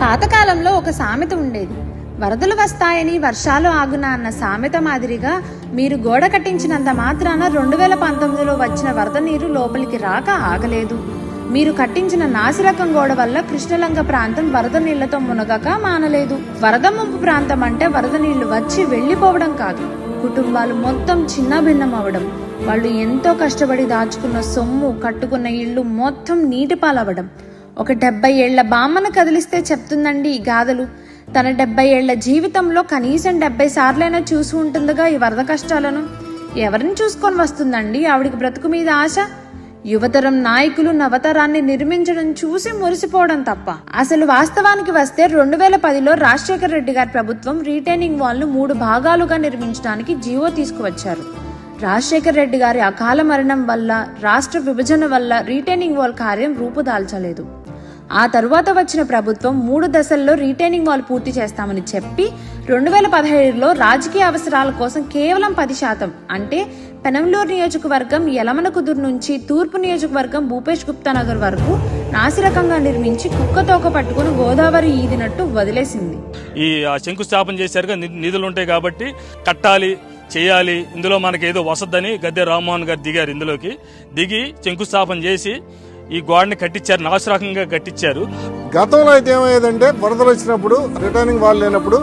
పాతకాలంలో ఒక సామెత ఉండేది. వరదలు వస్తాయని వర్షాలు ఆగునా అన్న సామెత మాదిరిగా మీరు గోడ కట్టించినంత మాత్రాన 2019లో వచ్చిన వరద నీరు లోపలికి రాక ఆగలేదు. మీరు కట్టించిన నాసిరకం గోడ వల్ల కృష్ణలంక ప్రాంతం వరద నీళ్లతో మునగక మానలేదు. వరద ముంపు ప్రాంతం అంటే వరద నీళ్లు వచ్చి వెళ్లిపోవడం కాదు, కుటుంబాలు మొత్తం చిన్న భిన్నం అవడం, వాళ్ళు ఎంతో కష్టపడి దాచుకున్న సొమ్ము, కట్టుకున్న ఇళ్లు మొత్తం నీటి పాలవడం. ఒక 70 ఏళ్ల బామ్మను కదిలిస్తే చెప్తుందండి ఈ గాథలు. తన 70 ఏళ్ల జీవితంలో కనీసం 70 సార్లైనా చూసి ఉంటుందిగా ఈ వరద కష్టాలను. ఎవరిని చూసుకొని వస్తుందండి ఆవిడికి బ్రతుకు మీద ఆశ? యువతరం నాయకులు నవతరాన్ని నిర్మించడం చూసి మురిసిపోవడం తప్ప. అసలు వాస్తవానికి వస్తే 2010లో రాజశేఖర రెడ్డి గారి ప్రభుత్వం రీటైనింగ్ వాల్ ను 3 భాగాలుగా నిర్మించడానికి జీవో తీసుకువచ్చారు. రాజశేఖర రెడ్డి గారి అకాల మరణం వల్ల, రాష్ట్ర విభజన వల్ల రీటైనింగ్ వాల్ కార్యం రూపుదాల్చలేదు. ఆ తరువాత వచ్చిన ప్రభుత్వం 3 దశల్లో రీటైనింగ్ వాల్ పూర్తి చేస్తామని చెప్పి 2017లో రాజకీయ అవసరాల కోసం కేవలం 10% అంటే పెనంలూరు నియోజకవర్గం యలమనకుదురు నుంచి తూర్పు నియోజకవర్గం భూపేష్ గుప్తా నగర్ వరకు నాసిరకంగా నిర్మించి కుక్కతోక పట్టుకుని గోదావరి ఈదినట్టు వదిలేసింది. ఈ శంకుస్థాపన చేశారుగా, నిధులు ఉంటాయి కాబట్టి కట్టాలి, చేయాలి, ఇందులో మనకి ఏదో వసద్దని గద్దె రామ్మోహన్ గారు దిగారు. ఇందులోకి దిగి శంకుస్థాపన చేసి ఈ గోడని కట్టించారు, నాశరకంగా కట్టించారు. గతంలో అయితే ఏమయ్యేదంటే వరదలు వచ్చినప్పుడు, రిటర్నింగ్ వాల్ లేనప్పుడు,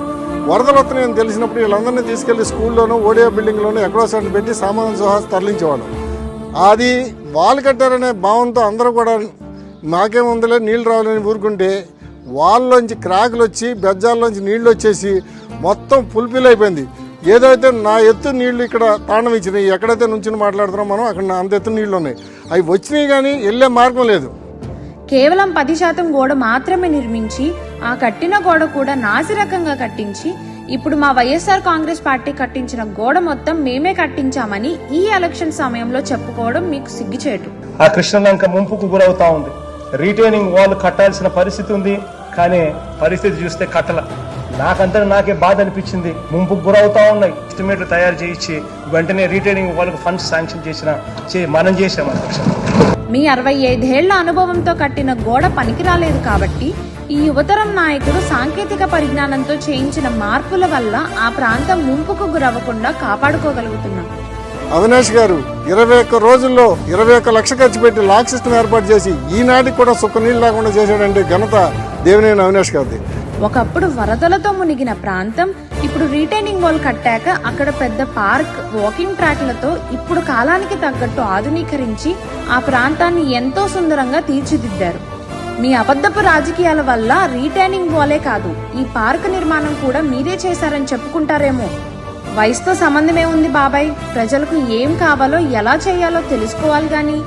వరదలు వస్తున్నాయని తెలిసినప్పుడు వీళ్ళందరినీ తీసుకెళ్లి స్కూల్లోనూ, ఓడియో బిల్డింగ్లోనూ ఎక్కడో సైడ్ పెట్టి సామాన్ సహా తరలించేవాడు. అది వాల్ కట్టారనే భావంతో అందరూ కూడా మాకేముందులే నీళ్లు రావాలని ఊరుకుంటే వాళ్ళలోంచి క్రాకులు వచ్చి బెజ్జాల్లోంచి నీళ్లు వచ్చేసి మొత్తం ఫుల్ఫిల్ అయిపోయింది. ఏదైతే నా ఎత్తు నీళ్లు ఇక్కడ తాండం ఇచ్చినాయి, ఎక్కడైతే నుంచి మాట్లాడుతున్నాం మనం అక్కడ అంత ఎత్తు నీళ్లు ఉన్నాయి. అవి వచ్చినాయి కానీ వెళ్లే మార్గం లేదు. కేవలం 10% గోడ మాత్రమే నిర్మించి ఆ కట్టిన గోడ కూడా నాసిరకంగా కట్టించి ఇప్పుడు మా వైఎస్ఆర్ కాంగ్రెస్ పార్టీ కట్టించిన గోడ మొత్తం మేమే కట్టించామని ఈ ఎలక్షన్ సమయంలో చెప్పుకోవడం మీకు సిగ్గుచేటు. ఆ కృష్ణలంక ముంపుకు గురవుతా ఉంది. రీటైనింగ్ వాల్ కట్టాల్సిన పరిస్థితి ఉంది, కానీ పరిస్థితి చూస్తే కట్టల. నాకంతా నాకే బాధ అనిపించింది. ముంపుకు గురవుతా ఉన్నాయి. ఎస్టిమేట్లు తయారు చేయించి వెంటనే రీటైనింగ్ వాళ్ళకు ఫండ్స్ శాంక్షన్ మనం చేసాం. మీ 65 ఏళ్ల అనుభవంతో కట్టిన గోడ పనికిరాలేదు కాబట్టి ఈ యువతరం నాయకులు సాంకేతిక పరిజ్ఞానంతో చేయించిన మార్పుల వల్ల ఆ ప్రాంతం ముంపుకు గురవ్వకుండా కాపాడుకోగలుగుతున్నారు. అవినాష్ గారు 21 రోజుల్లో 21 లక్షలు ఖర్చు పెట్టి లాక్ సిస్టమ్ ఏర్పాటు చేసి ఈనాటికి కూడా సుక్క నీళ్ళు లేకుండా చేశాడంటే ఘనత దేవినేని అవినాష్ గారిది. ఒకప్పుడు వరదలతో మునిగిన ప్రాంతం ఇప్పుడు రీటైనింగ్ వాల్ కట్టాక అక్కడ పెద్ద పార్క్, వాకింగ్ ట్రాక్లతో ఇప్పుడు కాలానికి తగ్గట్టు ఆధునీకరించి ఆ ప్రాంతాన్ని ఎంతో సుందరంగా తీర్చిదిద్దారు. మీ అబద్ధపు రాజకీయాల వల్ల రీటైనింగ్ వాలే కాదు, ఈ పార్క్ నిర్మాణం కూడా మీరే చేశారని చెప్పుకుంటారేమో. వయసుతో సంబంధమే ఉంది బాబాయ్. ప్రజలకు ఏం కావాలో ఎలా చేయాలో తెలుసుకోవాలి గాని